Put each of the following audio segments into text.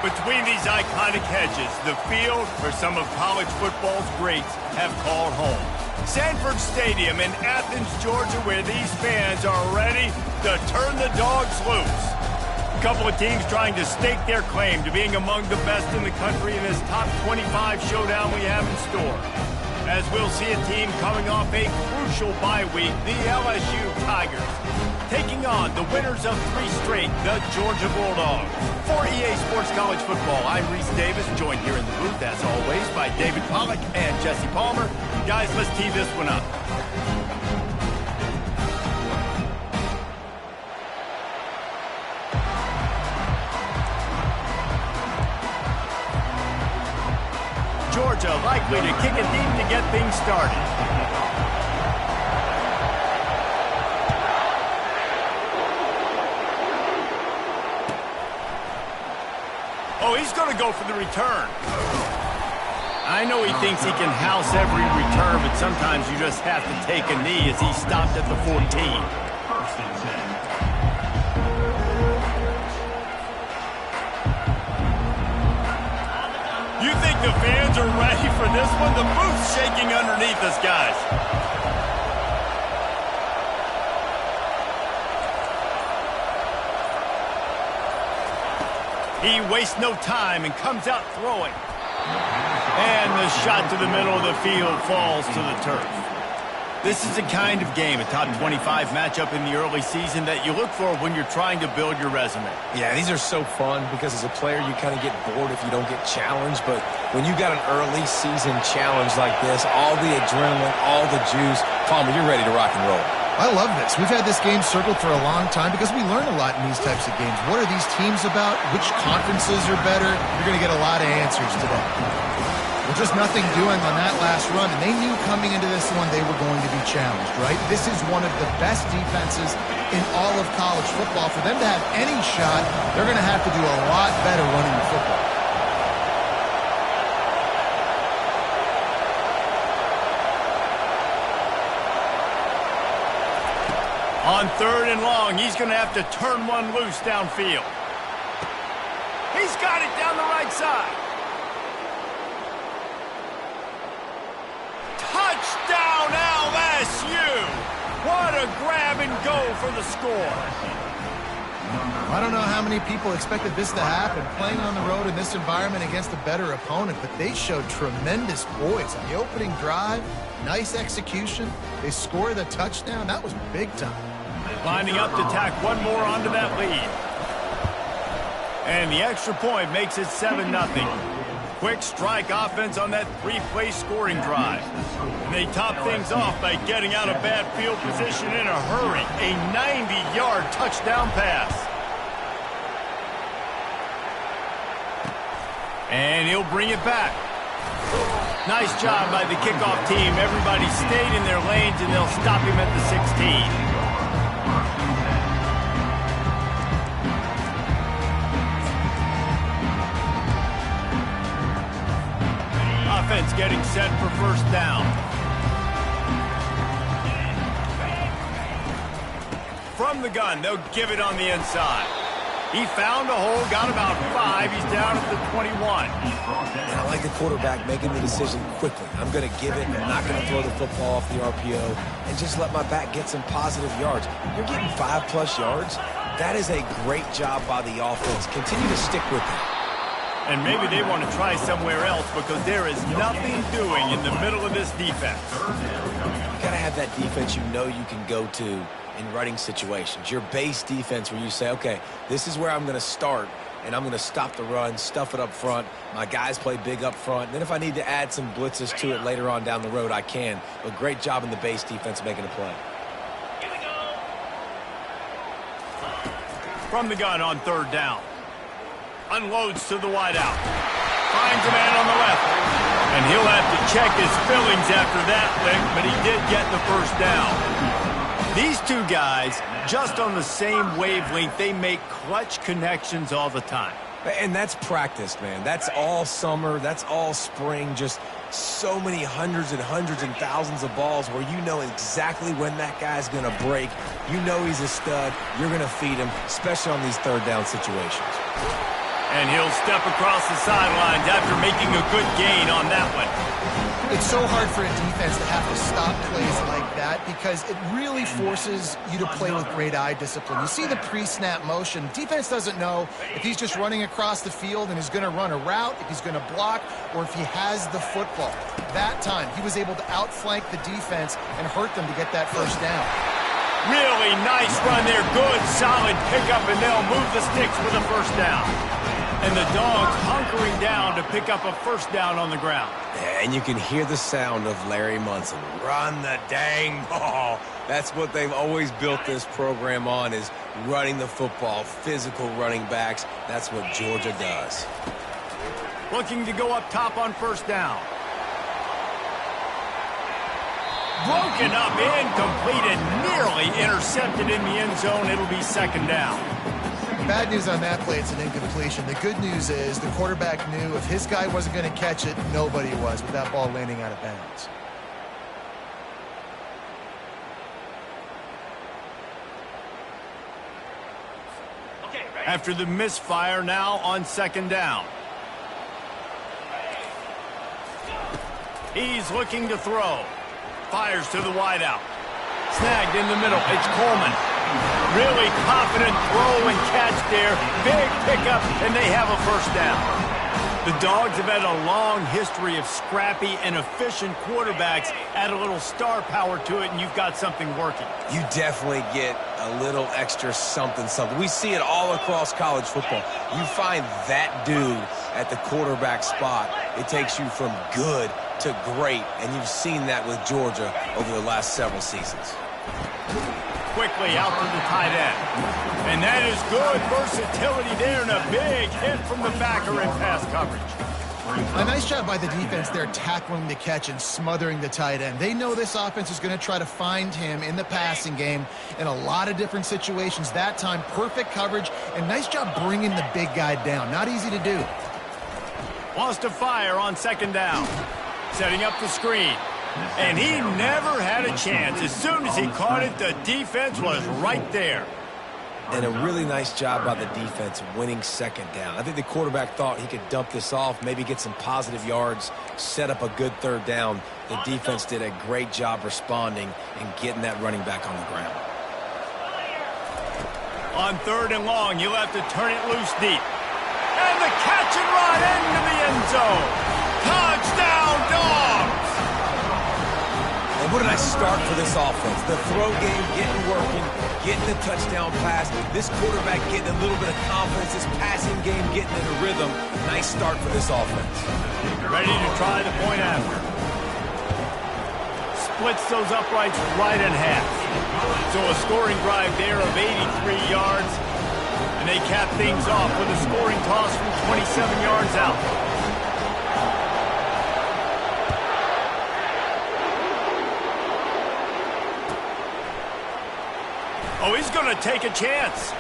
Between these iconic hedges, the field where some of college football's greats have called home. Sanford Stadium in Athens, Georgia, where these fans are ready to turn the dogs loose. A couple of teams trying to stake their claim to being among the best in the country in this top 25 showdown we have in store. As we'll see a team coming off a crucial bye week, the LSU Tigers, taking on the winners of 3 straight, the Georgia Bulldogs. For EA Sports College Football, I'm Reese Davis, joined here in the booth, as always, by David Pollack and Jesse Palmer. Guys, let's tee this one up. Georgia likely to kick it deep to get things started. Oh, he's going to go for the return. I know he thinks he can house every return, but sometimes you just have to take a knee as he stopped at the 14. You think the fans are ready for this one? The booth's shaking underneath us, guys. He wastes no time and comes out throwing. And the shot to the middle of the field falls to the turf. This is the kind of game, a top 25 matchup in the early season, that you look for when you're trying to build your resume. Yeah, these are so fun because as a player, you kind of get bored if you don't get challenged. But when you got an early season challenge like this, all the adrenaline, all the juice, Palmer, you're ready to rock and roll. I love this. We've had this game circled for a long time because we learn a lot in these types of games. What are these teams about? Which conferences are better? You're going to get a lot of answers today. Well, just nothing doing on that last run, and they knew coming into this one they were going to be challenged, right? This is one of the best defenses in all of college football. For them to have any shot, they're going to have to do a lot better running the football. On 3rd and long, he's going to have to turn one loose downfield. He's got it down the right side. Touchdown, LSU! What a grab and go for the score. I don't know how many people expected this to happen, playing on the road in this environment against a better opponent, but they showed tremendous poise on the opening drive. Nice execution. They scored a touchdown. That was big time. Lining up to tack one more onto that lead. And the extra point makes it 7-0. Quick strike offense on that 3-play scoring drive. And they top things off by getting out of bad field position in a hurry. A 90-yard touchdown pass. And he'll bring it back. Nice job by the kickoff team. Everybody stayed in their lanes, and they'll stop him at the 16. Offense getting set for first down. From the gun, they'll give it on the inside. He found a hole, got about 5. He's down at the 21. And I like the quarterback making the decision quickly. I'm going to give it. I'm not going to throw the football off the RPO and just let my back get some positive yards. You're getting 5+ yards. That is a great job by the offense. Continue to stick with it. And maybe they want to try somewhere else because there is nothing doing in the middle of this defense. You got to have that defense you know you can go to in running situations. Your base defense where you say, okay, this is where I'm going to start, and I'm going to stop the run, stuff it up front. My guys play big up front. And then if I need to add some blitzes to it later on down the road, I can. But great job in the base defense making a play. From the gun on 3rd down. Unloads to the wideout. Finds a man on the left. And he'll have to check his fillings after that lick, but he did get the first down. These two guys, just on the same wavelength, they make clutch connections all the time. And that's practice, man. That's all summer. That's all spring. Just so many hundreds and thousands of balls where you know exactly when that guy's going to break. You know he's a stud. You're going to feed him, especially on these 3rd down situations. And he'll step across the sidelines after making a good gain on that one. It's so hard for a defense to have to stop plays like that because it really forces you to play with great eye discipline. You see the pre-snap motion. Defense doesn't know if he's just running across the field and is going to run a route, if he's going to block, or if he has the football. That time, he was able to outflank the defense and hurt them to get that first down. Really nice run there. Good, solid pickup, and they'll move the sticks for the first down. And the Dogs hunkering down to pick up a first down on the ground. And you can hear the sound of Larry Munson. Run the dang ball. That's what they've always built this program on, is running the football, physical running backs. That's what Georgia does. Looking to go up top on first down. Broken up, incomplete, and nearly intercepted in the end zone. It'll be second down. Bad news on that play, it's an incompletion. The good news is the quarterback knew if his guy wasn't going to catch it, nobody was, with that ball landing out of bounds. After the misfire, now on second down. He's looking to throw. Fires to the wideout. Snagged in the middle. It's Coleman. Really confident throw and catch there. Big pickup, and they have a first down. The Dogs have had a long history of scrappy and efficient quarterbacks. Add a little star power to it, and you've got something working. You definitely get a little extra something. We see it all across college football. You find that dude at the quarterback spot, it takes you from good to great, and you've seen that with Georgia over the last several seasons. Quickly out to the tight end. And that is good versatility there, and a big hit from the backer in pass coverage. A nice job by the defense there, tackling the catch and smothering the tight end. They know this offense is going to try to find him in the passing game in a lot of different situations. That time, perfect coverage, and nice job bringing the big guy down. Not easy to do. Wants to fire on second down. Setting up the screen. And he never had a chance. As soon as he caught it, the defense was right there. And a really nice job by the defense winning second down. I think the quarterback thought he could dump this off, maybe get some positive yards, set up a good third down. The defense did a great job responding and getting that running back on the ground. On third and long, you'll have to turn it loose deep. And the catch and run into the end zone. Touchdown, Dogs! And what a nice start for this offense. The throw game getting working, getting the touchdown pass. This quarterback getting a little bit of confidence. This passing game getting in a rhythm. Nice start for this offense. Ready to try the point after. Splits those uprights right in half. So a scoring drive there of 83 yards. And they cap things off with a scoring toss from 27 yards out. Oh, he's going to take a chance.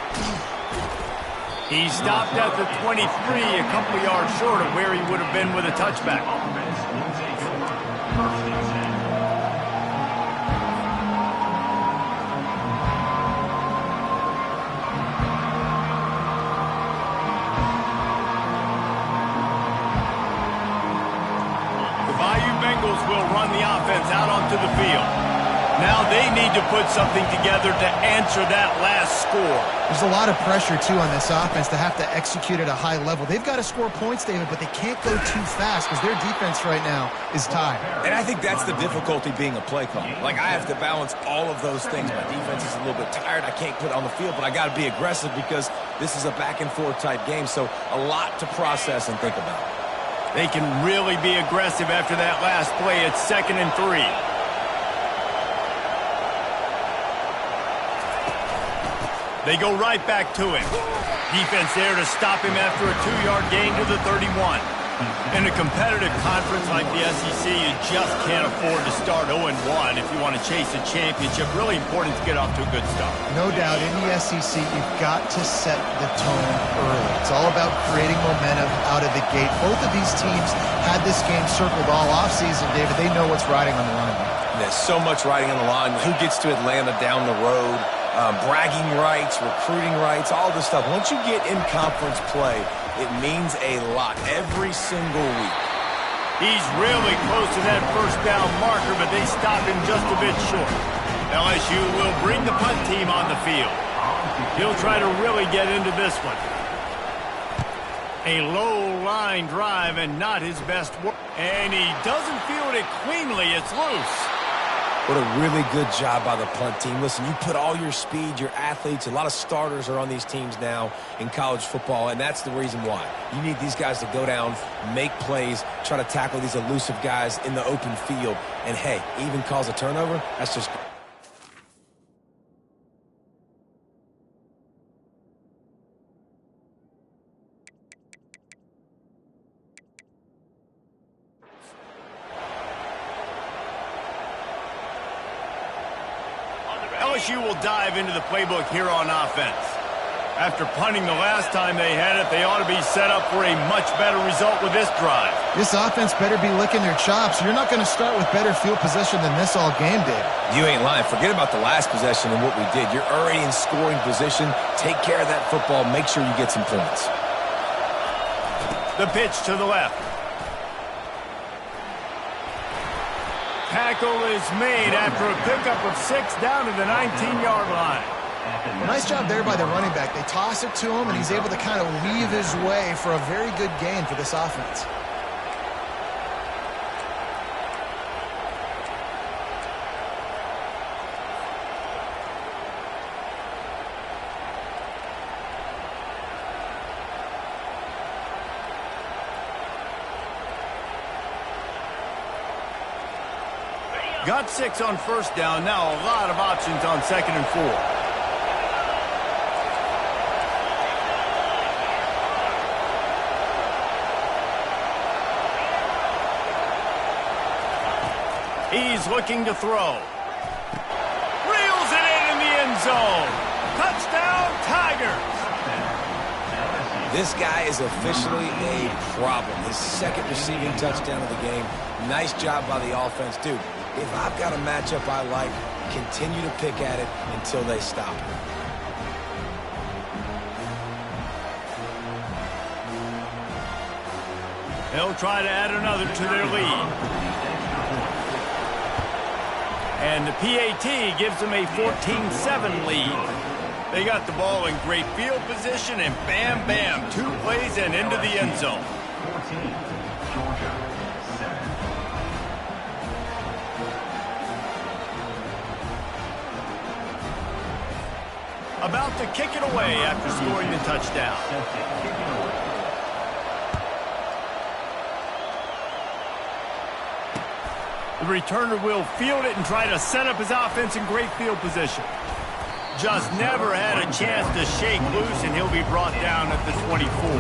He stopped at the 23, a couple of yards short of where he would have been with a touchback. The Bayou Bengals will run the offense out onto the field. Now they need to put something together to answer that last score. There's a lot of pressure, too, on this offense to have to execute at a high level. They've got to score points, David, but they can't go too fast because their defense right now is tired. And I think that's the difficulty being a play caller. Like, I have to balance all of those things. My defense is a little bit tired. I can't put it on the field, but I got to be aggressive because this is a back-and-forth type game, so a lot to process and think about. They can really be aggressive after that last play. It's 2nd and 3. They go right back to him. Defense there to stop him after a 2-yard gain to the 31. In a competitive conference like the SEC, you just can't afford to start 0-1 if you want to chase a championship. Really important to get off to a good start. No doubt, in the SEC, you've got to set the tone early. It's all about creating momentum out of the gate. Both of these teams had this game circled all offseason, David. They know what's riding on the line. There's so much riding on the line. Who gets to Atlanta down the road? Bragging rights, recruiting rights, all this stuff. Once you get in conference play, It means a lot every single week. He's really close to that first down marker, but they stop him just a bit short. LSU will bring the punt team on the field. He'll try to really get into this one. A low line drive and not his best work. And he doesn't field it cleanly. It's loose. What a really good job by the punt team. Listen, you put all your speed, your athletes, a lot of starters are on these teams now in college football, and that's the reason why. You need these guys to go down, make plays, try to tackle these elusive guys in the open field, and hey, even cause a turnover, that's just... LSU will dive into the playbook here on offense. After punting the last time they had it, they ought to be set up for a much better result with this drive. This offense better be licking their chops. You're not going to start with better field position than this all game did. You ain't lying. Forget about the last possession and what we did. You're already in scoring position. Take care of that football. Make sure you get some points. The pitch to the left. Tackle is made after a pickup of 6 down to the 19-yard line. Nice job there by the running back. They toss it to him, and he's able to kind of weave his way for a very good gain for this offense. Got 6 on first down. Now a lot of options on 2nd and 4. He's looking to throw. Reels it in the end zone. Touchdown, Tigers. This guy is officially a problem. His 2nd receiving touchdown of the game. Nice job by the offense. Dude, if I've got a matchup I like, continue to pick at it until they stop. They'll try to add another to their lead. And the PAT gives them a 14-7 lead. They got the ball in great field position, and bam, bam, 2 plays and into the end zone. 14, Georgia, 7. About to kick it away after scoring the touchdown. The returner will field it and try to set up his offense in great field position. Just never had a chance to shake loose, and he'll be brought down at the 24.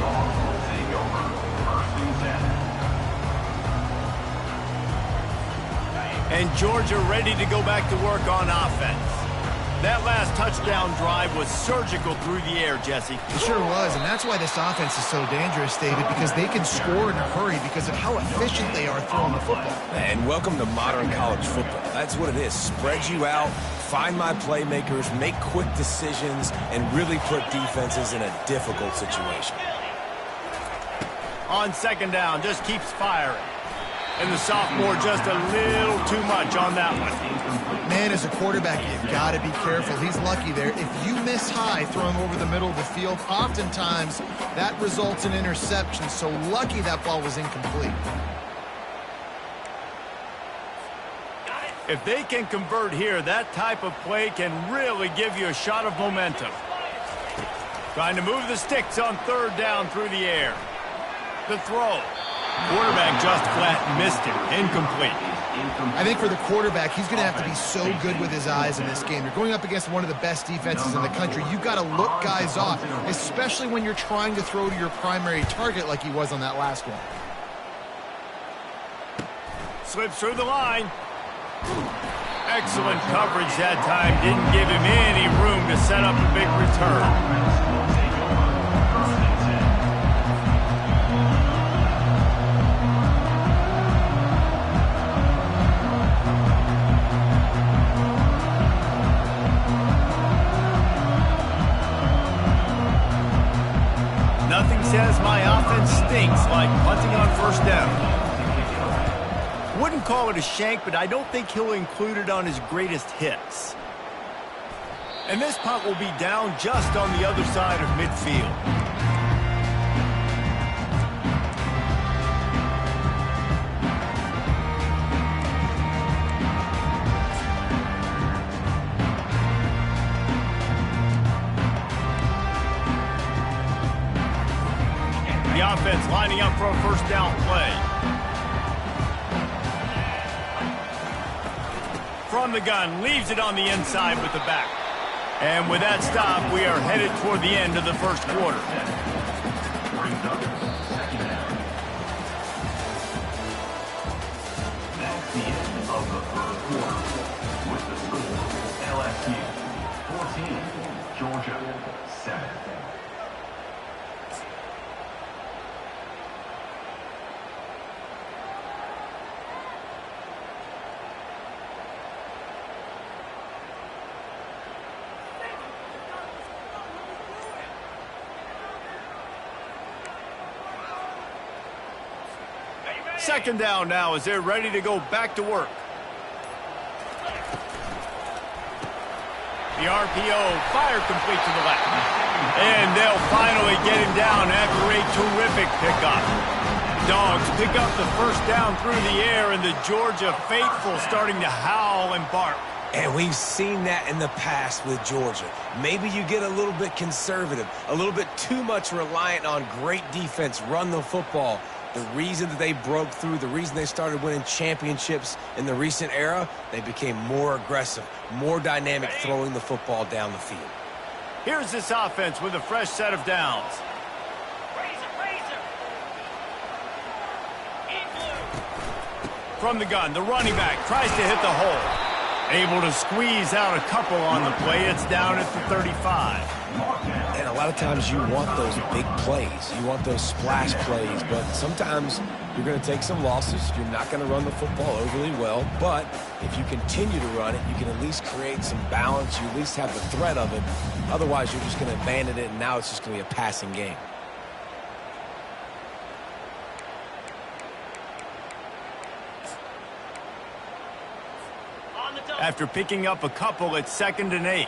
And Georgia ready to go back to work on offense. That last touchdown drive was surgical through the air, Jesse. It sure was, and that's why this offense is so dangerous, David, because they can score in a hurry because of how efficient they are throwing the football. And welcome to modern college football. That's what it is. Spread you out, find my playmakers, make quick decisions, and really put defenses in a difficult situation. On 2nd down, just keeps firing. And the sophomore just a little too much on that one. Man, as a quarterback, you've got to be careful. He's lucky there. If you miss high throwing over the middle of the field, oftentimes that results in interception. So lucky that ball was incomplete. If they can convert here, that type of play can really give you a shot of momentum. Trying to move the sticks on 3rd down through the air. The throw. Quarterback just flat missed it. Incomplete. I think for the quarterback, he's going to have to be so good with his eyes in this game. You're going up against one of the best defenses in the country. You've got to look guys off, especially when you're trying to throw to your primary target like he was on that last one. Slips through the line. Excellent coverage that time. Didn't give him any room to set up a big return. Nothing says my stinks, like punting on first down. Wouldn't call it a shank, but I don't think he'll include it on his greatest hits. And this punt will be down just on the other side of midfield. The offense lining up for a first down play. From the gun, leaves it on the inside with the back. And with that stop, we are headed toward the end of the first quarter. That's the end of the third quarter. With the score, LSU 14, Georgia 7. Second down now as they're ready to go back to work. The RPO fired complete to the left. And they'll finally get him down after a terrific pickup. Dogs pick up the first down through the air, and the Georgia faithful starting to howl and bark. And we've seen that in the past with Georgia. Maybe you get a little bit conservative, a little bit too much reliant on great defense, run the football. The reason that they broke through, the reason they started winning championships in the recent era, they became more aggressive, more dynamic throwing the football down the field. Here's this offense with a fresh set of downs. From the gun, the running back tries to hit the hole. Able to squeeze out a couple on the play. It's down at the 35. And a lot of times you want those big plays. You want those splash plays, but sometimes you're going to take some losses. You're not going to run the football overly well, but if you continue to run it, you can at least create some balance. You at least have the threat of it. Otherwise, you're just going to abandon it, and now it's just going to be a passing game. After picking up a couple, it's 2nd and 8.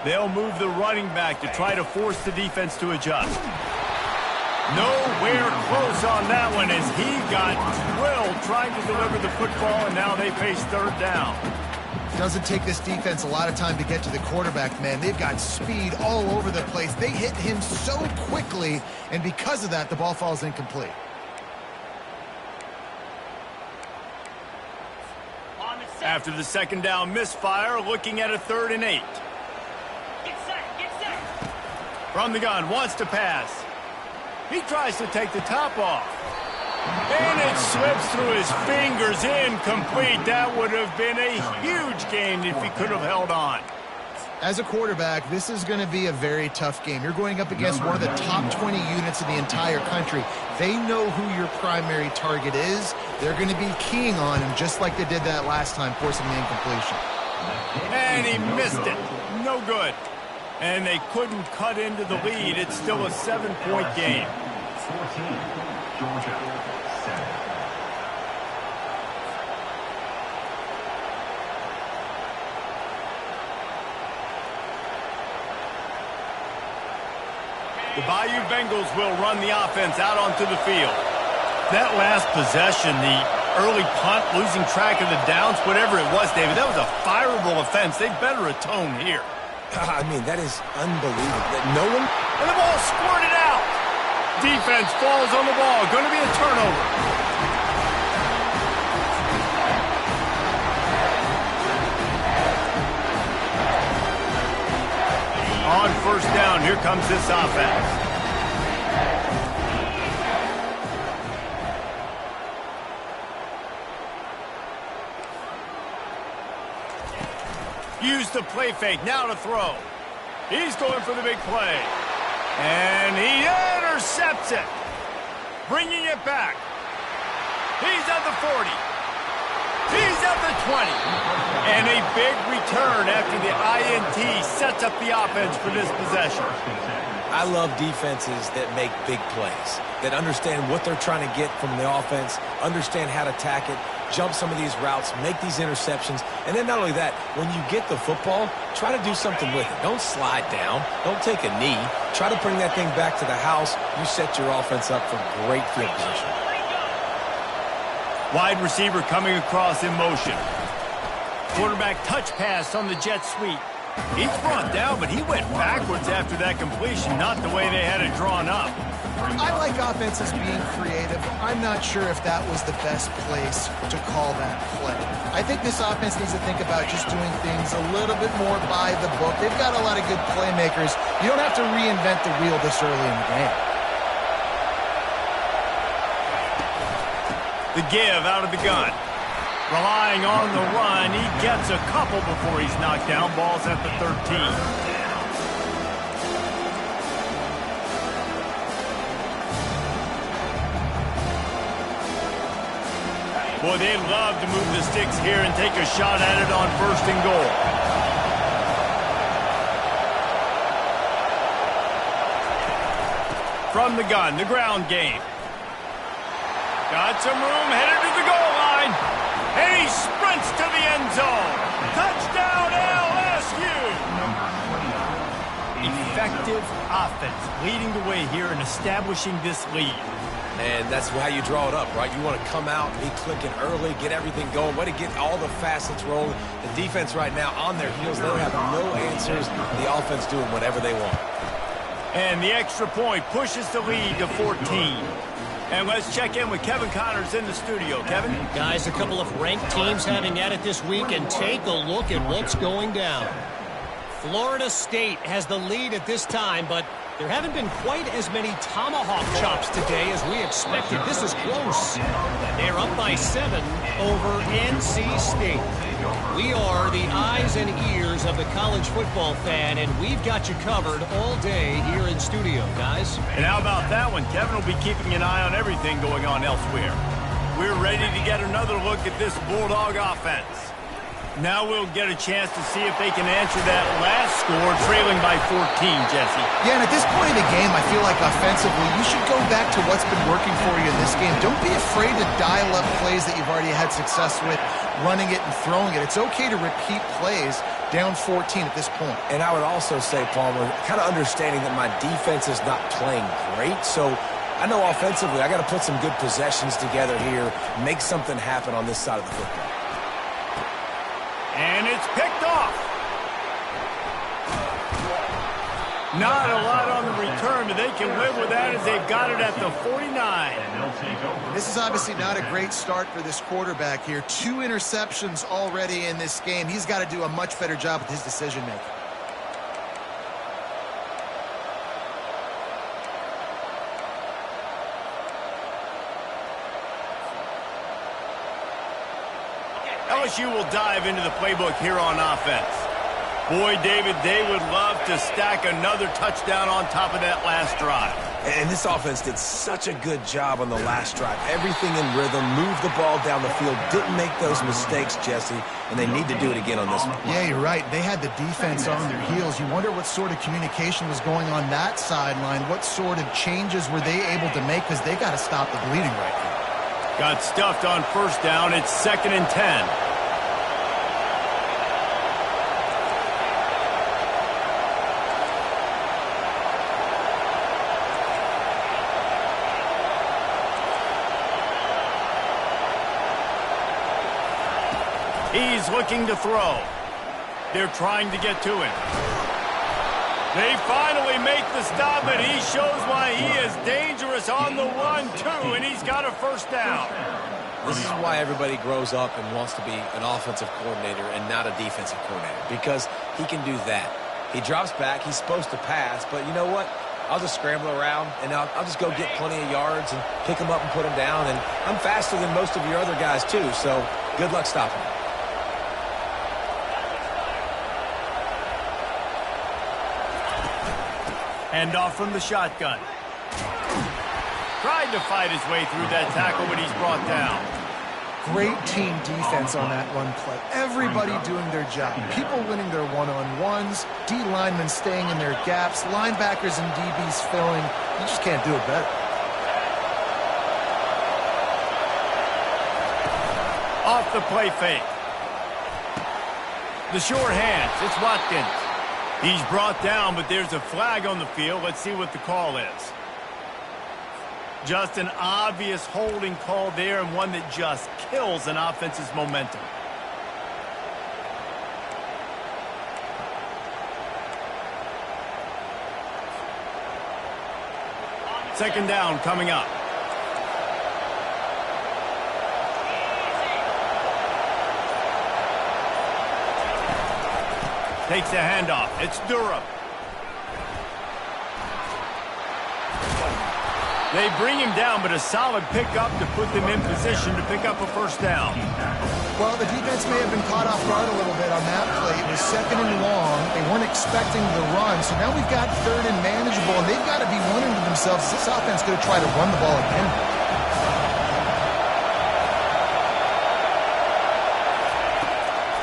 They'll move the running back to try to force the defense to adjust. Nowhere close on that one as he got drilled trying to deliver the football, and now they face third down. Doesn't take this defense a lot of time to get to the quarterback, man. They've got speed all over the place. They hit him so quickly, and because of that, the ball falls incomplete. After the second down misfire, looking at a 3rd and 8. From the gun, wants to pass. He tries to take the top off. And it slips through his fingers, incomplete. That would have been a huge gain if he could have held on. As a quarterback, this is going to be a very tough game. You're going up against one of the top 20 units in the entire country. They know who your primary target is. They're going to be keying on him just like they did that last time, forcing the incompletion. And he missed it. No good. And they couldn't cut into the lead. It's still a 7-point game. 14, Georgia 7. The Bayou Bengals will run the offense out onto the field. That last possession, the early punt, losing track of the downs, whatever it was, David, that was a fireable offense. They better atone here. I mean, that is unbelievable. That no one... And the ball squirted out. Defense falls on the ball. Going to be a turnover. On first down, here comes this offense. Use the play fake, now to throw. He's going for the big play. And he intercepts it. Bringing it back. He's at the 40. He's at the 20. And a big return after the INT sets up the offense for this possession. I love defenses that make big plays, that understand what they're trying to get from the offense, understand how to attack it, jump some of these routes, make these interceptions, and then not only that, when you get the football, try to do something with it. Don't slide down. Don't take a knee. Try to bring that thing back to the house. You set your offense up for great field position. Wide receiver coming across in motion. Quarterback touch pass on the jet sweep. He's brought down, but he went backwards after that completion, not the way they had it drawn up. I like offenses being creative. I'm not sure if that was the best place to call that play. I think this offense needs to think about just doing things a little bit more by the book. They've got a lot of good playmakers. You don't have to reinvent the wheel this early in the game. The give out of the gun. Relying on the run, he gets a couple before he's knocked down. Ball's at the 13. Boy, they love to move the sticks here and take a shot at it on 1st and goal. From the gun, the ground game. Got some room, headed to the goal line. And he sprints to the end zone. Touchdown, LSU! Effective offense, leading the way here and establishing this lead. And that's how you draw it up, right? You want to come out, be clicking early, get everything going, way to get all the facets rolling. The defense right now on their heels, they don't have no answers. The offense doing whatever they want. And the extra point pushes the lead to 14. And let's check in with Kevin Connors in the studio. Kevin? Guys, a couple of ranked teams having at it this week, and take a look at what's going down. Florida State has the lead at this time, but there haven't been quite as many tomahawk chops today as we expected. This is close. They're up by 7 over NC State. We are the eyes and ears of the college football fan, and we've got you covered all day here in studio, guys. And how about that one? Kevin will be keeping an eye on everything going on elsewhere. We're ready to get another look at this Bulldog offense. Now we'll get a chance to see if they can answer that last score, trailing by 14, Jesse. Yeah, and at this point in the game, I feel like offensively, you should go back to what's been working for you in this game. Don't be afraid to dial up plays that you've already had success with, running it and throwing it. It's okay to repeat plays down 14 at this point. And I would also say, Palmer, kind of understanding that my defense is not playing great, so I know offensively I got to put some good possessions together here, make something happen on this side of the football. And it's picked off. Not a lot on the return, but they can live with that as they've got it at the 49. This is obviously not a great start for this quarterback here. 2 interceptions already in this game. He's got to do a much better job with his decision-making. LSU will dive into the playbook here on offense. Boy, David, they would love to stack another touchdown on top of that last drive. And this offense did such a good job on the last drive. Everything in rhythm, moved the ball down the field, didn't make those mistakes, Jesse, and they need to do it again on this one. Yeah, you're right. They had the defense on their heels. You wonder what sort of communication was going on that sideline. What sort of changes were they able to make, because they got to stop the bleeding right now. Got stuffed on 1st down. It's 2nd and 10. He's looking to throw. They're trying to get to him. They finally make the stop, and he shows why he is dangerous on the run, too, and he's got a 1st down. This is why everybody grows up and wants to be an offensive coordinator and not a defensive coordinator, because he can do that. He drops back. He's supposed to pass, but you know what? I'll just scramble around, and I'll just go get plenty of yards and pick him up and put him down, and I'm faster than most of your other guys, too, so good luck stopping him. Handoff from the shotgun. Tried to fight his way through that tackle, but he's brought down. Great team defense on that run play. Everybody doing their job. People winning their one-on-ones, D linemen staying in their gaps, linebackers and DBs filling. You just can't do it better. Off the play fake. The short hands. It's Watkins. He's brought down, but there's a flag on the field. Let's see what the call is. Just an obvious holding call there, and one that just kills an offense's momentum. Second down coming up. Takes the handoff. It's Durham. They bring him down, but a solid pickup to put them in position to pick up a first down. Well, the defense may have been caught off guard a little bit on that play. It was second and long. They weren't expecting the run, so now we've got third and manageable, and they've got to be wondering to themselves, is this offense going to try to run the ball again?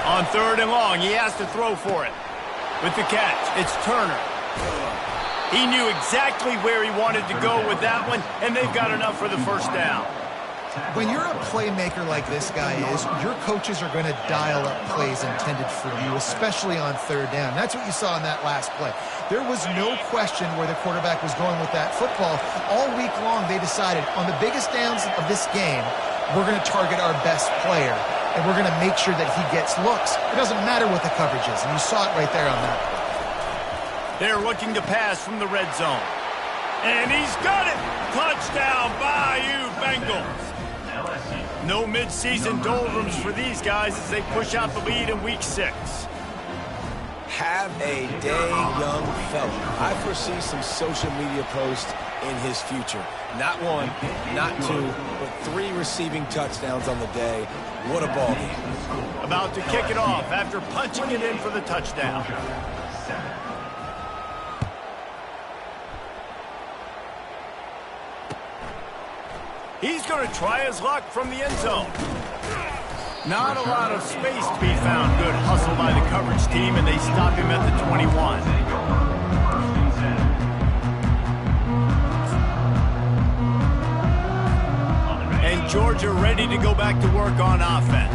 On third and long, he has to throw for it. With the catch, it's Turner. He knew exactly where he wanted to go with that one, and they've got enough for the first down. When you're a playmaker like this guy is, your coaches are going to dial up plays intended for you, especially on third down. That's what you saw in that last play. There was no question where the quarterback was going with that football. All week long, they decided on the biggest downs of this game, we're going to target our best player, and we're going to make sure that he gets looks. It doesn't matter what the coverage is, and you saw it right there on that play. They're looking to pass from the red zone. And he's got it! Touchdown, Bayou Bengals! No midseason doldrums for these guys as they push out the lead in Week 6. Have a day, young fella. I foresee some social media posts in his future. Not one, not two, but 3 receiving touchdowns on the day. What a ball game. About to kick it off after punching it in for the touchdown. He's going to try his luck from the end zone. Not a lot of space to be found. Good hustle by the coverage team, and they stop him at the 21. And Georgia ready to go back to work on offense.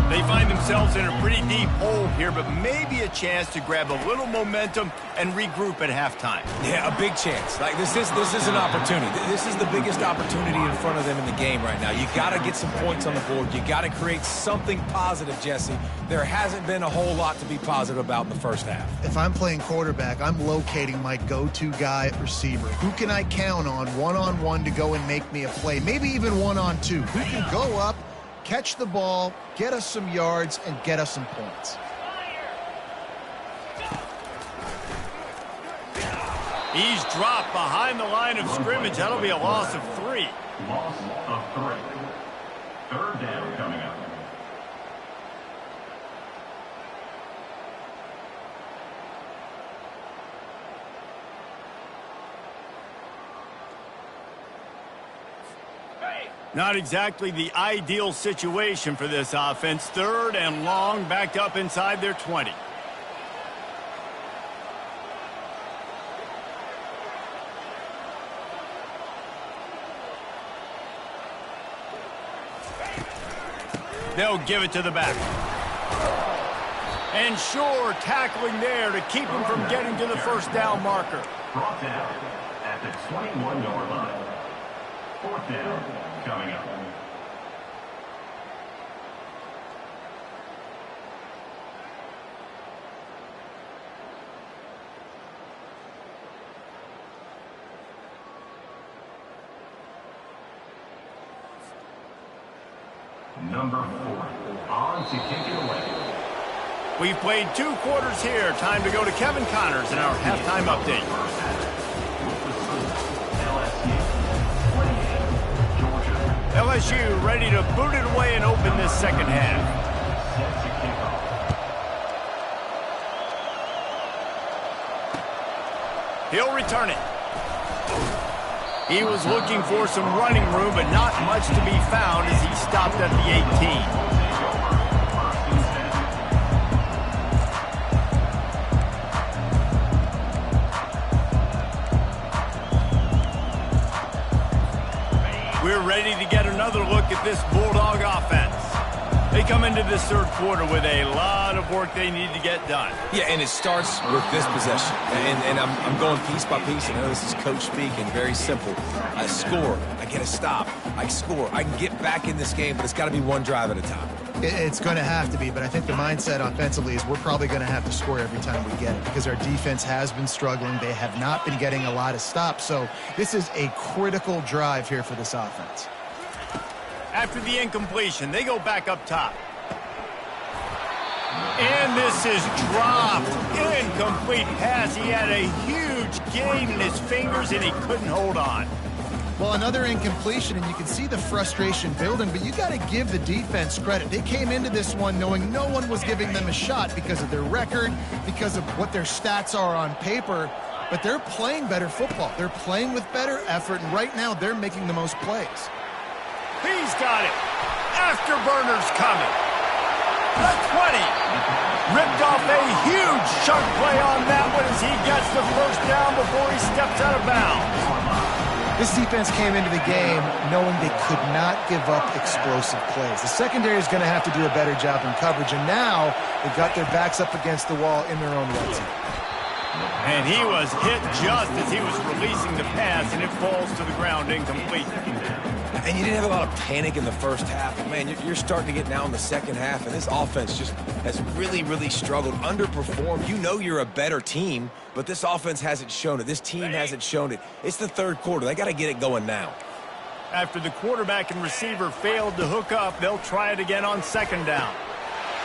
They find themselves in a pretty deep hole here, but maybe a chance to grab a little momentum and regroup at halftime. Yeah, a big chance. Like this is an opportunity. This is the biggest opportunity in front of them in the game right now. You got to get some points on the board. You got to create something positive, Jesse. There hasn't been a whole lot to be positive about in the first half. If I'm playing quarterback, I'm locating my go-to guy at receiver. Who can I count on one-on-one to go and make me a play? Maybe even one-on-two. Who can go up, catch the ball, get us some yards, and get us some points. He's dropped behind the line of scrimmage. That'll be a loss of 3. Loss of 3. Third down coming up. Not exactly the ideal situation for this offense. Third and long, backed up inside their 20. They'll give it to the back. And sure, tackling there to keep him from getting to the first down marker. Brought down at the 21-yard line. Fourth down coming up. Number 4, on to kick it away. We've played 2 quarters here. Time to go to Kevin Connors in our halftime update. LSU ready to boot it away and open this second half. He'll return it. He was looking for some running room, but not much to be found as he stopped at the We're ready to get another look at this Bulldog offense. They come into this third quarter with a lot of work they need to get done. Yeah, and it starts with this possession. And I'm going piece by piece. I know this is coach speaking, very simple. I score, I get a stop, I score. I can get back in this game, but it's got to be one drive at a time. It's going to have to be, but I think the mindset offensively is we're probably going to have to score every time we get it because our defense has been struggling. They have not been getting a lot of stops, so this is a critical drive here for this offense. After the incompletion, they go back up top. And this is dropped. Incomplete pass. He had a huge gain in his fingers, and he couldn't hold on. Well, another incompletion, and you can see the frustration building, but you got to give the defense credit. They came into this one knowing no one was giving them a shot because of their record, because of what their stats are on paper, but they're playing better football. They're playing with better effort, and right now they're making the most plays. He's got it. Afterburner's coming. The 20. Ripped off a huge chunk play on that one as he gets the first down before he steps out of bounds. This defense came into the game knowing they could not give up explosive plays. The secondary is going to have to do a better job in coverage, and now they've got their backs up against the wall in their own red zone. And he was hit just as he was releasing the pass, and it falls to the ground incomplete. And you didn't have a lot of panic in the first half. Man, you're starting to get now in the second half, and this offense just has really, really struggled, underperformed. You know you're a better team, but this offense hasn't shown it. This team hasn't shown it. It's the third quarter. They got to get it going now. After the quarterback and receiver failed to hook up, they'll try it again on second down.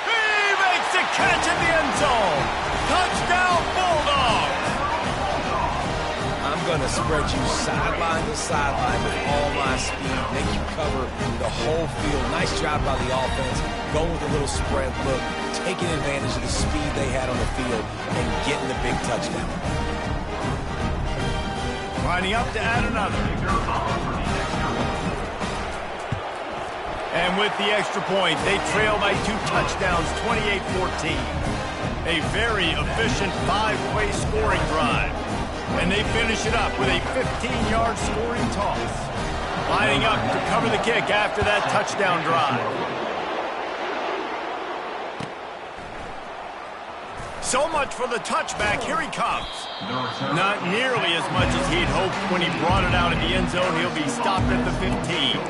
He makes the catch in the end zone. Touchdown, Bulldogs! I'm going to spread you sideline to sideline with all my speed, make you cover the whole field. Nice job by the offense, going with a little spread look, taking advantage of the speed they had on the field and getting the big touchdown. Lining up to add another. And with the extra point, they trail by 2 touchdowns, 28-14. A very efficient 5-play scoring drive. And they finish it up with a 15-yard scoring toss. Lining up to cover the kick after that touchdown drive. So much for the touchback. Here he comes. Not nearly as much as he'd hoped when he brought it out of the end zone. He'll be stopped at the 15.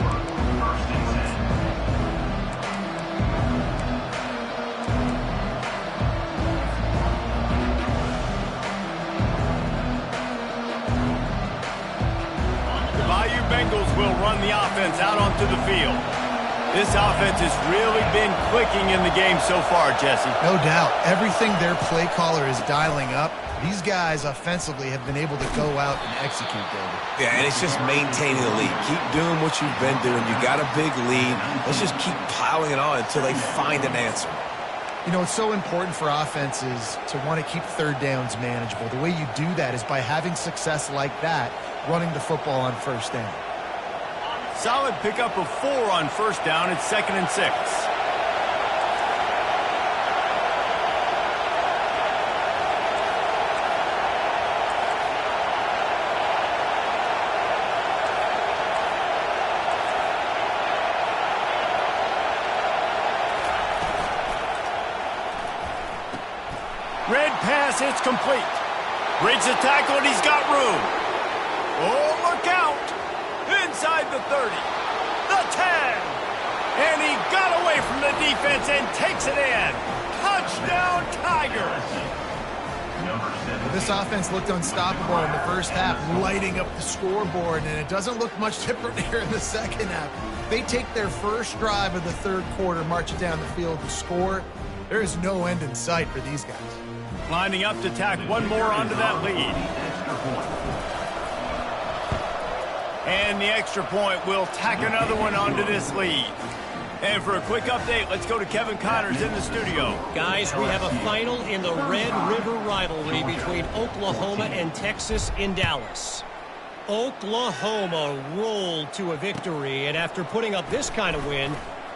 Bengals will run the offense out onto the field. This offense has really been clicking in the game so far, Jesse. No doubt. Everything their play caller is dialing up, these guys offensively have been able to go out and execute, David. Yeah, and it's just maintaining the lead. Keep doing what you've been doing. You got a big lead. Let's just keep piling it on until they find an answer. You know, it's so important for offenses to want to keep third downs manageable. The way you do that is by having success like that, running the football on first down. Solid pickup of 4 on first down. It's 2nd and 6. Red pass, it's complete. Breaks the tackle, and he's got room. Oh, look out. Inside the 30, the 10, and he got away from the defense and takes it in. Touchdown, Tigers. This offense looked unstoppable in the first half, lighting up the scoreboard, and it doesn't look much different here in the second half. They take their first drive of the third quarter, march it down the field to score. There is no end in sight for these guys. Lining up to tack one more onto that lead. And the extra point will tack another one onto this lead. And for a quick update, let's go to Kevin Connors in the studio. Guys, we have a final in the Red River rivalry between Oklahoma and Texas in Dallas. Oklahoma rolled to a victory, and after putting up this kind of win,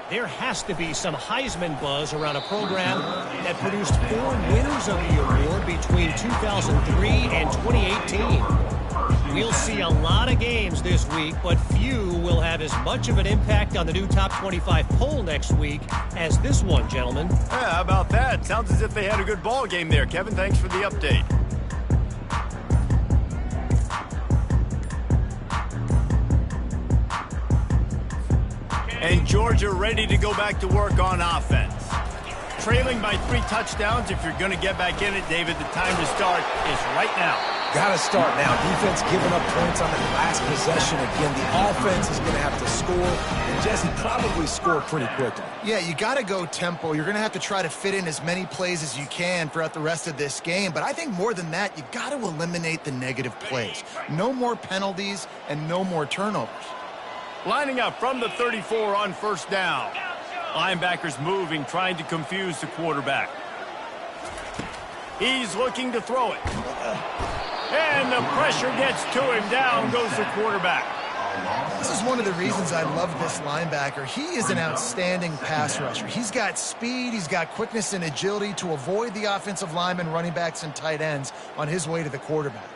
There has to be some Heisman buzz around a program that produced 4 winners of the award between 2003 and 2018. We'll see a lot of games this week, but few will have as much of an impact on the new Top 25 poll next week as this one, gentlemen. Yeah, how about that? Sounds as if they had a good ball game there, Kevin. Thanks for the update. And Georgia ready to go back to work on offense. Trailing by 3 touchdowns. If you're going to get back in it, David, the time to start is right now. Got to start now. Defense giving up points on that last possession. Again, the offense is going to have to score, and Jesse probably score pretty quickly. Yeah, you got to go tempo. You're going to have to try to fit in as many plays as you can throughout the rest of this game. But I think more than that, you got to eliminate the negative plays. No more penalties and no more turnovers. Lining up from the 34 on first down. Linebackers moving, trying to confuse the quarterback. He's looking to throw it. And the pressure gets to him. Down goes the quarterback. This is one of the reasons I love this linebacker. He is an outstanding pass rusher. He's got speed, he's got quickness and agility to avoid the offensive linemen, running backs, and tight ends on his way to the quarterback.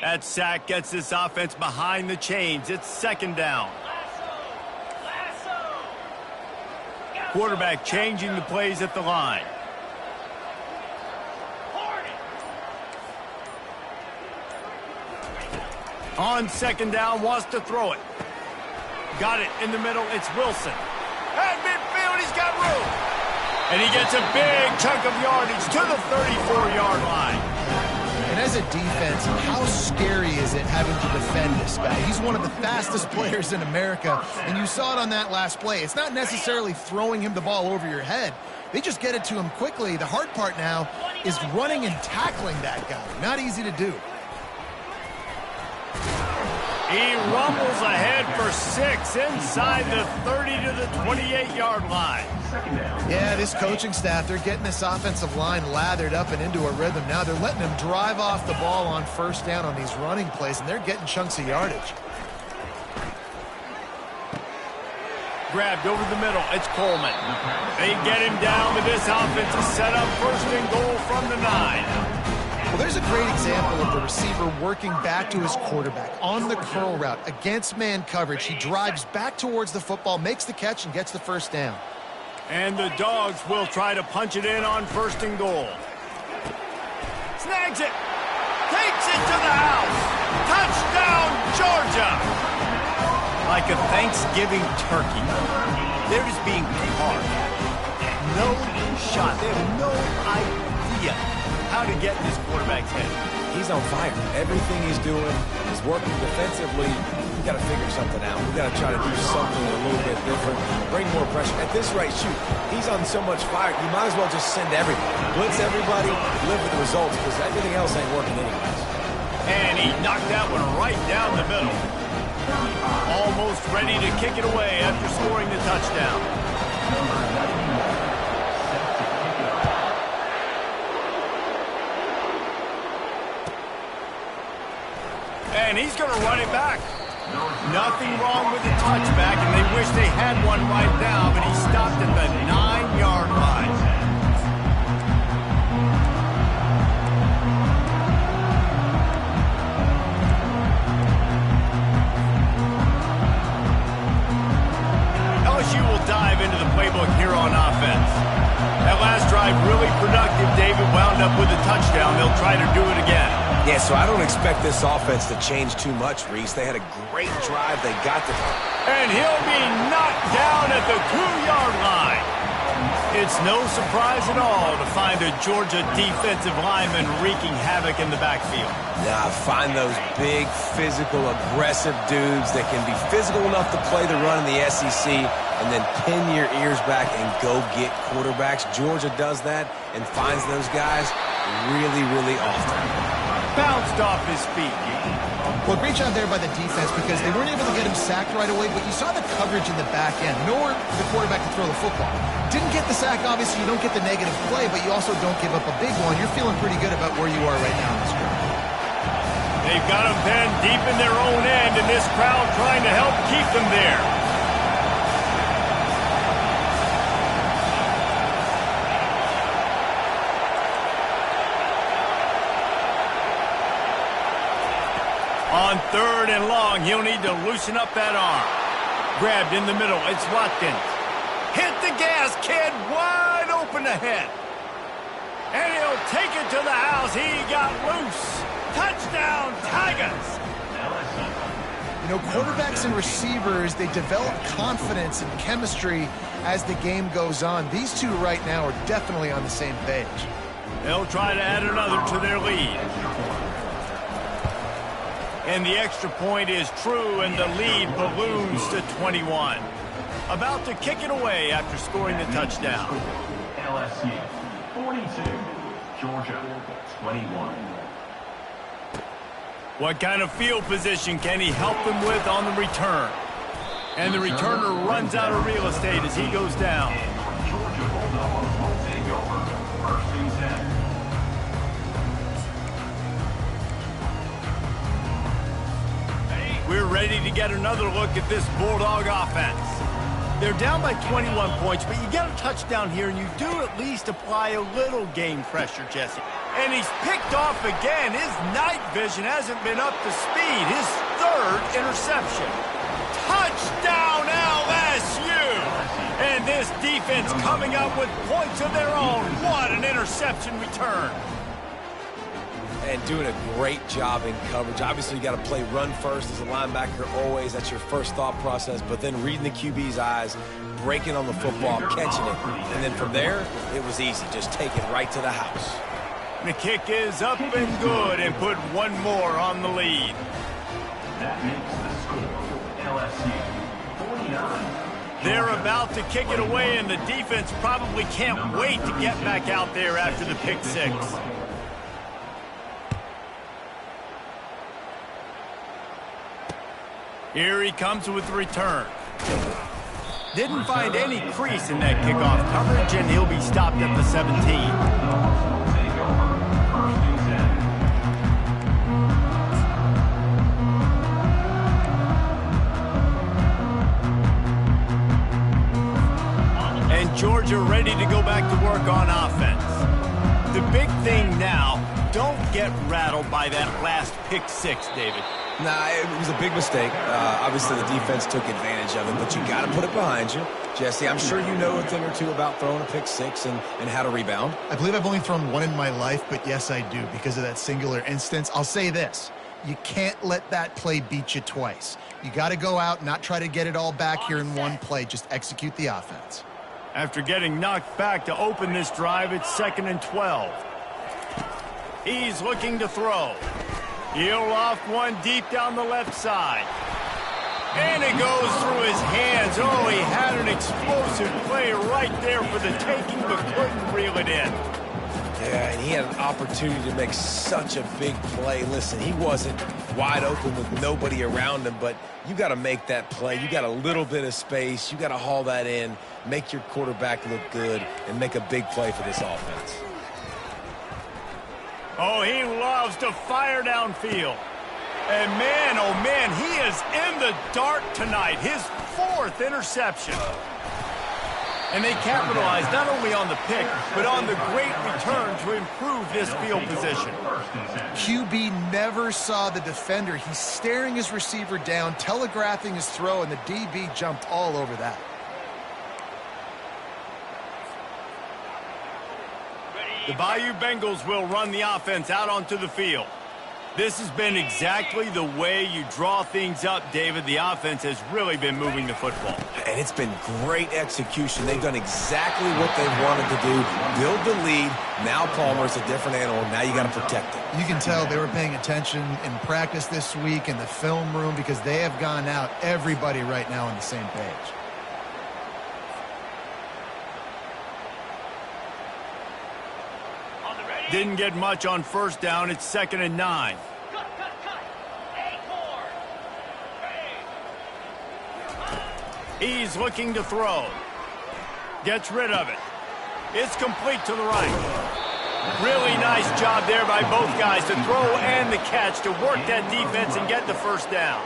That sack gets this offense behind the chains. It's second down. Quarterback changing the plays at the line. On second down, wants to throw it. Got it in the middle. It's Wilson. At midfield, he's got room. And he gets a big chunk of yardage to the 34-yard line. And as a defense, how scary is it having to defend this guy? He's one of the fastest players in America, and you saw it on that last play. It's not necessarily throwing him the ball over your head. They just get it to him quickly. The hard part now is running and tackling that guy. Not easy to do. He rumbles ahead for 6 inside the 30 to the 28-yard line. Yeah, this coaching staff, they're getting this offensive line lathered up and into a rhythm. Now they're letting them drive off the ball on first down on these running plays, and they're getting chunks of yardage. Grabbed over the middle. It's Coleman. They get him down to this offense to set up first and goal from the 9. Well, there's a great example of the receiver working back to his quarterback on the curl route against man coverage. He drives back towards the football, makes the catch, and gets the first down. And the Dogs will try to punch it in on first and goal. Snags it. Takes it to the house. Touchdown, Georgia. Like a Thanksgiving turkey. They're just being carved. No shot. They have no idea how to get in this quarterback's head. He's on fire. Everything he's doing is working defensively. We got to figure something out. We got to try to do something a little bit different. Bring more pressure. At this rate, shoot, he's on so much fire. You might as well just send everybody. Blitz everybody, live with the results, because everything else ain't working anyways. And he knocked that one right down the middle. Almost ready to kick it away after scoring the touchdown. And he's going to run it back. Nothing wrong with the touchback, and they wish they had one right now, but he stopped at the 9-yard line. LSU will dive into the playbook here on offense. That last drive really productive. David wound up with a touchdown. They'll try to do it again. Yeah, so I don't expect this offense to change too much, Reese. They had a great drive. They got the... And he'll be knocked down at the 2-yard line. It's no surprise at all to find a Georgia defensive lineman wreaking havoc in the backfield. Nah, find those big, physical, aggressive dudes that can be physical enough to play the run in the SEC and then pin your ears back and go get quarterbacks. Georgia does that and finds those guys really, really often. Bounced off his feet. Well, great job there by the defense because they weren't able to get him sacked right away, but you saw the coverage in the back end. Nowhere for the quarterback to throw the football. Didn't get the sack, obviously. You don't get the negative play, but you also don't give up a big one. You're feeling pretty good about where you are right now in this group. They've got them pinned deep in their own end, and this crowd trying to help keep them there. On 3rd and long, he'll need to loosen up that arm. Grabbed in the middle, it's Watkins. Hit the gas, kid, wide open ahead. And he'll take it to the house. He got loose. Touchdown, Tigers. You know, quarterbacks and receivers, they develop confidence and chemistry as the game goes on. These two right now are definitely on the same page. They'll try to add another to their lead. And the extra point is true, and the lead balloons to 21. About to kick it away after scoring the touchdown. LSU 42, Georgia 21. What kind of field position can he help them with on the return? And the returner runs out of real estate as he goes down. Georgia Bulldogs will take over 1st and 10. We're ready to get another look at this Bulldog offense. They're down by 21 points, but you get a touchdown here, and you do at least apply a little game pressure, Jesse. And he's picked off again. His night vision hasn't been up to speed. His 3rd interception. Touchdown, LSU! And this defense coming up with points of their own. What an interception return. And doing a great job in coverage. Obviously, you got to play run first as a linebacker always. That's your first thought process. But then reading the QB's eyes, breaking on the football, catching it. And then from there, it was easy. Just take it right to the house. The kick is up and good and put one more on the lead. That makes the score LSU 49. They're about to kick it away, and the defense probably can't wait to get back out there after the pick six. Here he comes with the return. Didn't find any crease in that kickoff coverage, and he'll be stopped at the 17. Take over 1st and 10. And Georgia ready to go back to work on offense. The big thing now, don't get rattled by that last pick six, David. Nah, it was a big mistake. Obviously, the defense took advantage of it, but you got to put it behind you. Jesse, I'm sure you know a thing or two about throwing a pick six and how to rebound. I believe I've only thrown one in my life, but yes, I do because of that singular instance. I'll say this. You can't let that play beat you twice. You got to go out, not try to get it all back here in one play. Just execute the offense. After getting knocked back to open this drive, it's 2nd and 12. He's looking to throw. He'll loft one deep down the left side. And it goes through his hands. Oh, he had an explosive play right there for the taking, but couldn't reel it in. Yeah, and he had an opportunity to make such a big play. Listen, he wasn't wide open with nobody around him, but you got to make that play. You got a little bit of space. You got to haul that in, make your quarterback look good, and make a big play for this offense. Oh, he loves to fire downfield. And man, oh man, he is in the dark tonight. His 4th interception. And they capitalized not only on the pick, but on the great return to improve this field position. QB never saw the defender. He's staring his receiver down, telegraphing his throw, and the DB jumped all over that. The Bayou Bengals will run the offense out onto the field. This has been exactly the way you draw things up, David. The offense has really been moving the football. And it's been great execution. They've done exactly what they wanted to do. Build the lead. Now Palmer's a different animal. Now you got to protect it. You can tell they were paying attention in practice this week in the film room because they have gone out, everybody right now on the same page. Didn't get much on 1st down. It's 2nd and 9. He's looking to throw. Gets rid of it. It's complete to the right. Really nice job there by both guys to throw and the catch to work that defense and get the first down.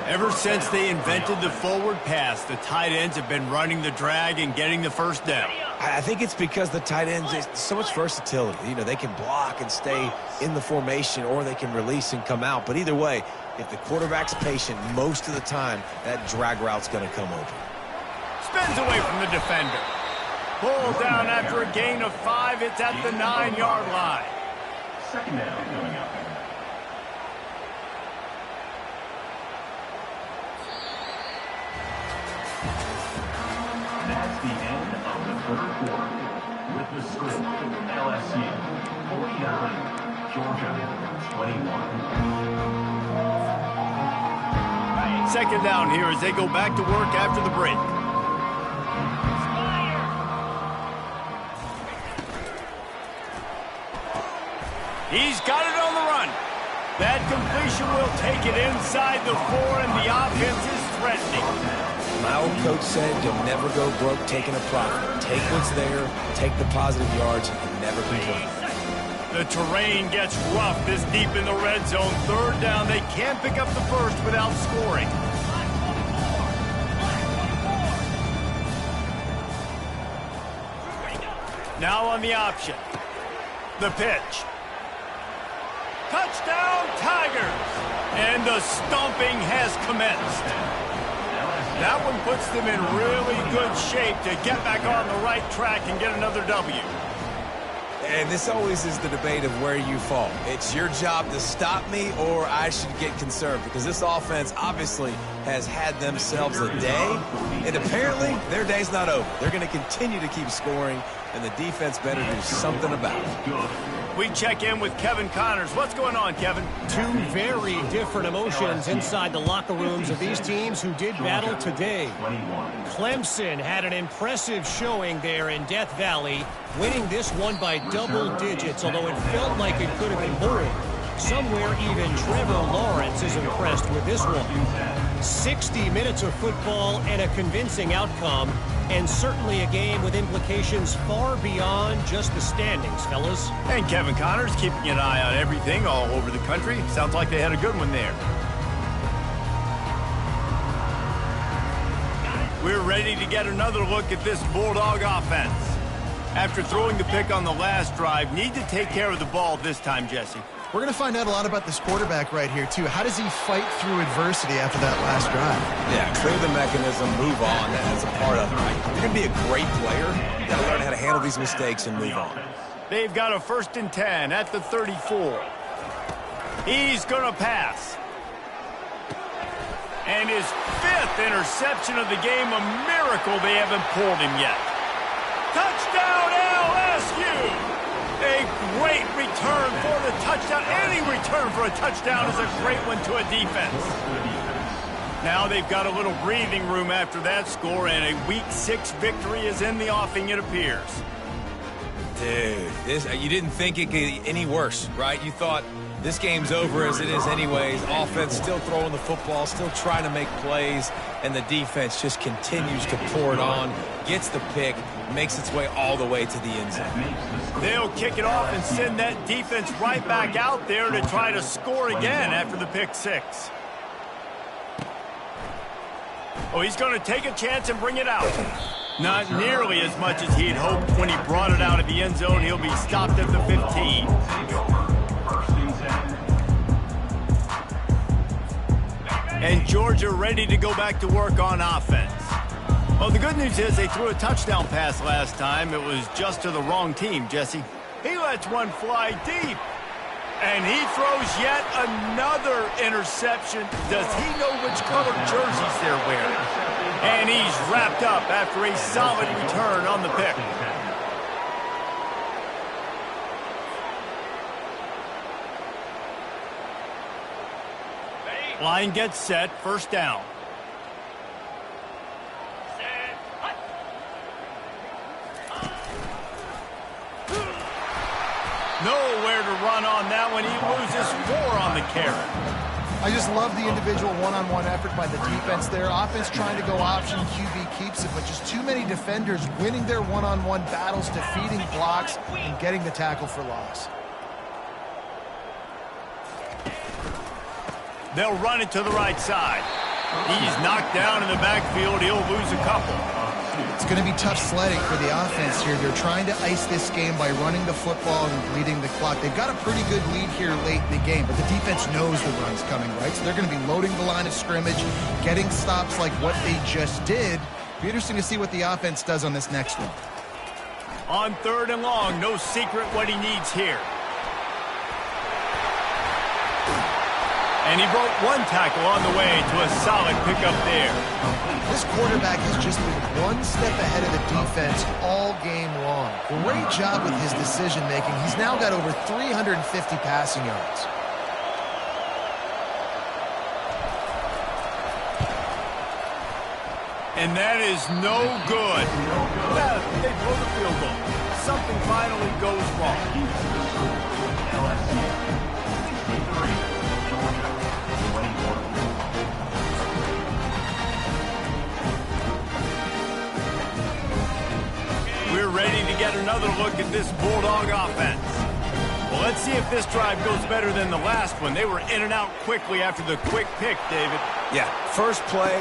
Ever since they invented the forward pass, the tight ends have been running the drag and getting the first down. I think it's because the tight ends, there's so much versatility. You know, they can block and stay in the formation, or they can release and come out. But either way, if the quarterback's patient, most of the time, that drag route's going to come open. Spins away from the defender. Pulled down after a gain of 5. It's at the 9-yard line. Second down coming up. That's the end of the third quarter. With the score, LSU 49, Georgia 21. Second down here as they go back to work after the break. He's got it on the run. That completion will take it inside the 4, and the offense is threatening. My old coach said you'll never go broke taking a profit. Take what's there, take the positive yards, and never complain. The terrain gets rough this deep in the red zone. Third down, they can't pick up the first without scoring. Now on the option. The pitch. Touchdown, Tigers! And the stomping has commenced. That one puts them in really good shape to get back on the right track and get another W. And this always is the debate of where you fall. It's your job to stop me, or I should get concerned, because this offense obviously has had themselves a day, and apparently their day's not over. They're going to continue to keep scoring, and the defense better do something about it. We check in with Kevin Connors. What's going on, Kevin? Two very different emotions inside the locker rooms of these teams who did battle today. Clemson had an impressive showing there in Death Valley, winning this one by double digits, although it felt like it could have been more. Somewhere even Trevor Lawrence is impressed with this one. 60 minutes of football and a convincing outcome, and certainly a game with implications far beyond just the standings, fellas. And Kevin Connors keeping an eye on everything all over the country. Sounds like they had a good one there. We're ready to get another look at this Bulldog offense. After throwing the pick on the last drive, need to take care of the ball this time, Jesse. We're going to find out a lot about this quarterback right here, too. How does he fight through adversity after that last drive? Yeah, clear the mechanism, move on. That's a part of it, right? You're going to be a great player. You got to learn how to handle these mistakes and move on. They've got a 1st and 10 at the 34. He's going to pass. And his 5th interception of the game, a miracle they haven't pulled him yet. Touchdown, LSU! A great return for the touchdown. Any return for a touchdown is a great one to a defense. Now they've got a little breathing room after that score, and a Week 6 victory is in the offing, it appears. Dude, you didn't think it could get any worse, right? You thought this game's over as it is anyways. Offense still throwing the football, still trying to make plays, and the defense just continues to pour it on, gets the pick, makes its way all the way to the end zone. They'll kick it off and send that defense right back out there to try to score again after the pick 6. Oh, he's going to take a chance and bring it out. Not nearly as much as he'd hoped when he brought it out of the end zone. He'll be stopped at the 15. And Georgia ready to go back to work on offense. Well, the good news is they threw a touchdown pass last time. It was just to the wrong team, Jesse. He lets one fly deep. And he throws yet another interception. Does he know which color jerseys they're wearing? And he's wrapped up after a solid return on the pick. Line gets set, 1st down. Nowhere to run on that one. He loses 4 on the carry. I just love the individual one-on-one effort by the defense there. Offense trying to go option, QB keeps it, but just too many defenders winning their one-on-one battles, defeating blocks, and getting the tackle for loss. They'll run it to the right side. He's knocked down in the backfield. He'll lose a couple. It's going to be tough sledding for the offense here. They're trying to ice this game by running the football and bleeding the clock. They've got a pretty good lead here late in the game, but the defense knows the run's coming, right? So they're going to be loading the line of scrimmage, getting stops like what they just did. Be interesting to see what the offense does on this next one. On 3rd and long, no secret what he needs here. And he broke one tackle on the way to a solid pickup there. This quarterback has just been one step ahead of the defense all game long. Great job with his decision-making. He's now got over 350 passing yards. And that is no good. Yeah, they blow the field goal. Something finally goes wrong. We're ready to get another look at this Bulldog offense. Well, let's see if this drive goes better than the last one. They were in and out quickly after the quick pick, David. Yeah, first play.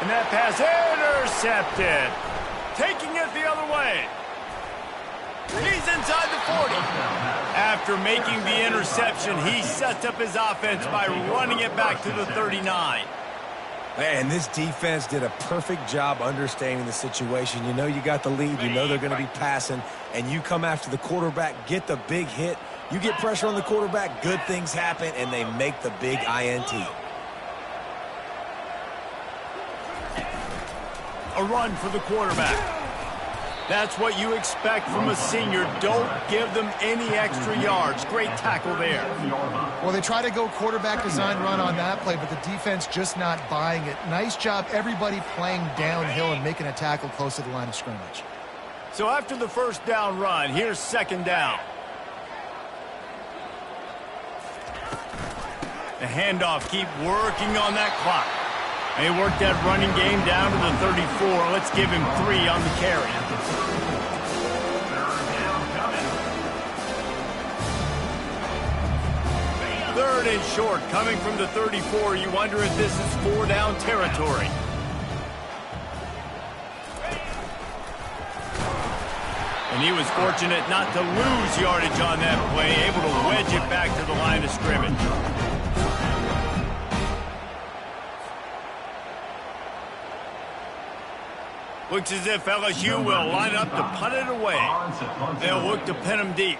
And that pass intercepted. Taking it the other way. He's inside the 40. After making the interception, he sets up his offense by running it back to the 39. Man, this defense did a perfect job understanding the situation. You know you got the lead. You know they're going to be passing. And you come after the quarterback, get the big hit. You get pressure on the quarterback, good things happen, and they make the big INT. A run for the quarterback. That's what you expect from a senior. Don't give them any extra yards. Great tackle there. Well, they try to go quarterback design run on that play, but the defense just not buying it. Nice job, everybody playing downhill and making a tackle close to the line of scrimmage. So after the first down run, here's 2nd down. The handoff, keep working on that clock. They worked that running game down to the 34. Let's give him 3 on the carry. 3rd and short, coming from the 34. You wonder if this is 4-down territory. And he was fortunate not to lose yardage on that play, able to wedge it back to the line of scrimmage. Looks as if LSU will line up to punt it away. They'll look to pin him deep.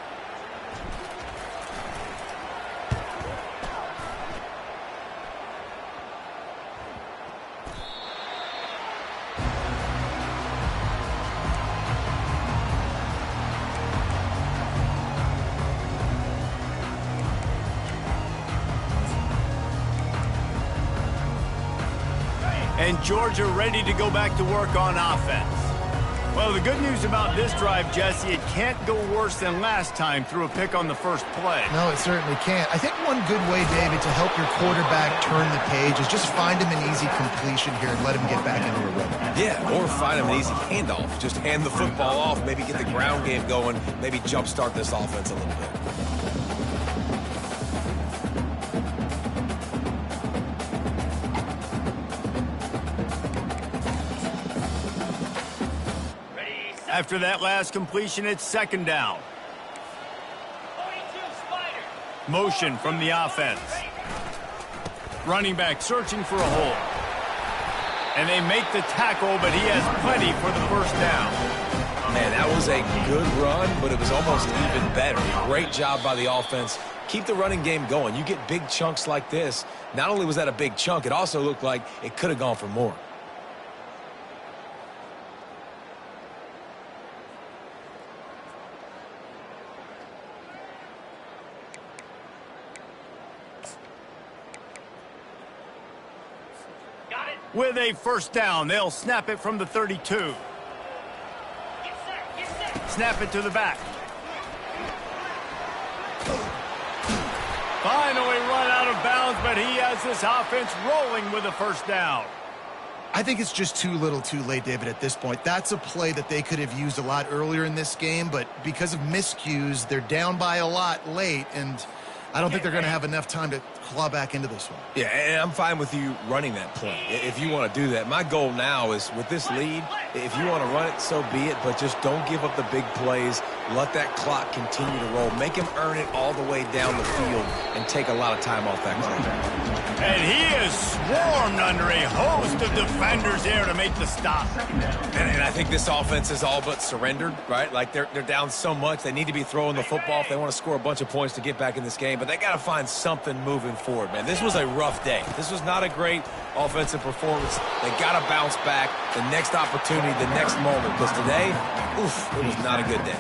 And Georgia ready to go back to work on offense. Well, the good news about this drive, Jesse, it can't go worse than last time through a pick on the first play. No, it certainly can't. I think one good way, David, to help your quarterback turn the page is just find him an easy completion here and let him get back into a rhythm. Yeah, or find him an easy handoff. Just hand the football off, maybe get the ground game going, maybe jumpstart this offense a little bit. After that last completion, it's 2nd down. Motion from the offense. Running back searching for a hole. And they make the tackle, but he has plenty for the first down. Man, that was a good run, but it was almost even better. Great job by the offense. Keep the running game going. You get big chunks like this. Not only was that a big chunk, it also looked like it could have gone for more. With a first down, they'll snap it from the 32. Snap it to the back. Finally run out of bounds but he has this offense rolling with a first down. I think it's just too little too late, David, at this point. That's a play that they could have used a lot earlier in this game, but because of miscues, they're down by a lot late, and I don't think they're going to have enough time to claw back into this one. Yeah, and I'm fine with you running that play if you want to do that. My goal now is with this lead, if you want to run it, so be it, but just don't give up the big plays. Let that clock continue to roll. Make him earn it all the way down the field and take a lot of time off that clock. And he is swarmed under a host of defenders there to make the stop. And I think this offense is all but surrendered, right? Like they're down so much. They need to be throwing the football if they want to score a bunch of points to get back in this game. But they got to find something moving forward, man. This was a rough day. This was not a great offensive performance. They got to bounce back the next opportunity, the next moment. Because today, oof, it was not a good day.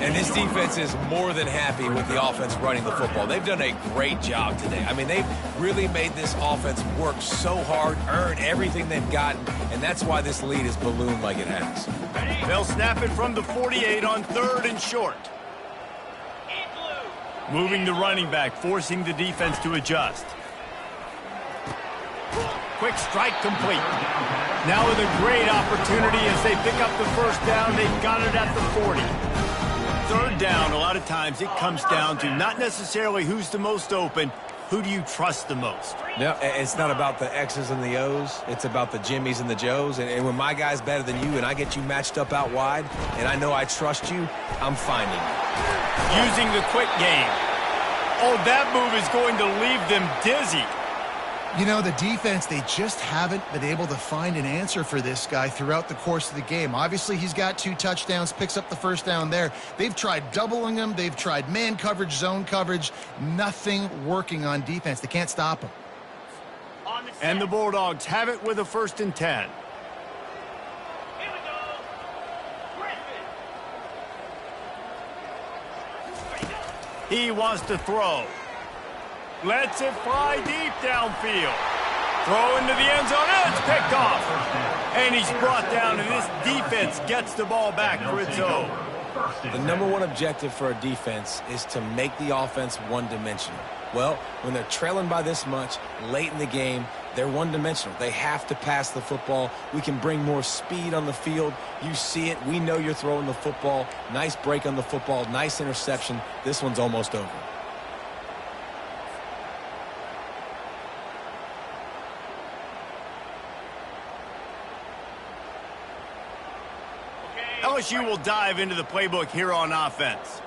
And this defense is more than happy with the offense running the football. They've done a great job today. I mean, they've really made this offense work so hard, earn everything they've gotten, and that's why this lead is ballooned like it has. They'll snap it from the 48 on 3rd and short. Moving the running back, forcing the defense to adjust. Quick strike complete. Now with a great opportunity as they pick up the first down. They've got it at the 40. 3rd down, a lot of times it comes down to not necessarily who's the most open, who do you trust the most? Yeah, it's not about the X's and the O's. It's about the Jimmies and the Joes. And when my guy's better than you and I get you matched up out wide and I know I trust you, I'm finding you. Using the quick game. Oh, that move is going to leave them dizzy. You know, the defense, they just haven't been able to find an answer for this guy throughout the course of the game. Obviously, he's got 2 touchdowns, picks up the first down there. They've tried doubling him. They've tried man coverage, zone coverage. Nothing working on defense. They can't stop him. And the Bulldogs have it with a 1st and 10. He wants to throw. Lets it fly deep downfield. Throw into the end zone, and it's picked off. And he's brought down, and this defense gets the ball back for its own. The number one objective for a defense is to make the offense one-dimensional. Well, when they're trailing by this much late in the game, they're one-dimensional. They have to pass the football. We can bring more speed on the field. You see it. We know you're throwing the football. Nice break on the football. Nice interception. This one's almost over. LSU will dive into the playbook here on offense.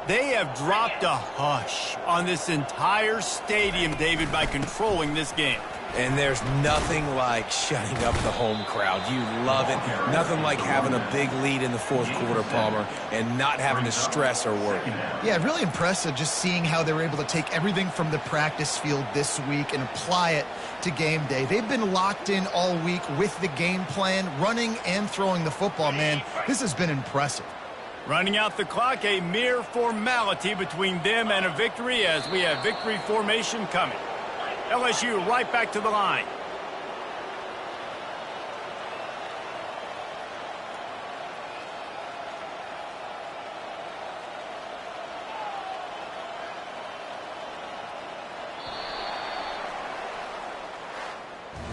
They have dropped a hush on this entire stadium, David, by controlling this game. And there's nothing like shutting up the home crowd. You love it. Nothing like having a big lead in the 4th quarter, Palmer, and not having to stress or worry. Yeah, really impressive just seeing how they were able to take everything from the practice field this week and apply it to game day. They've been locked in all week with the game plan, running and throwing the football, man. This has been impressive. Running out the clock, a mere formality between them and a victory as we have victory formation coming. LSU right back to the line.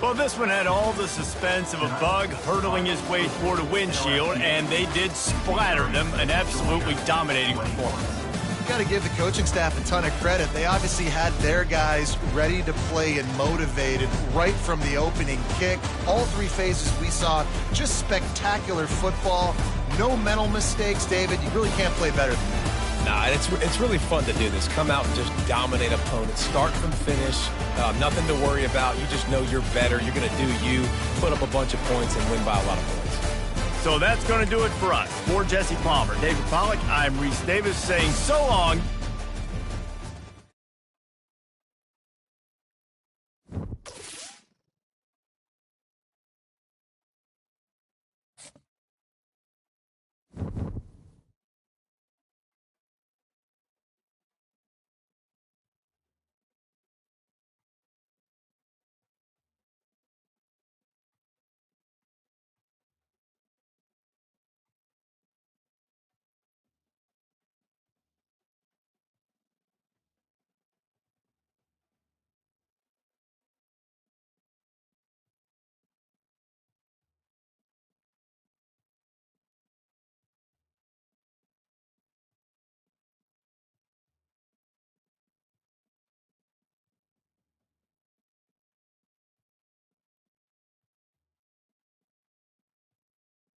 Well, this one had all the suspense of a bug hurtling his way toward a windshield, and they did splatter them, an absolutely dominating performance. Got to give the coaching staff a ton of credit. They obviously had their guys ready to play and motivated right from the opening kick. All 3 phases we saw, just spectacular football. No mental mistakes, David. You really can't play better than that. Nah, it's really fun to do this. Come out and just dominate opponents. Start from finish. Nothing to worry about. You just know you're better. You're going to do you, put up a bunch of points, and win by a lot of points. So that's going to do it for us. For Jesse Palmer, David Pollack, I'm Reese Davis saying so long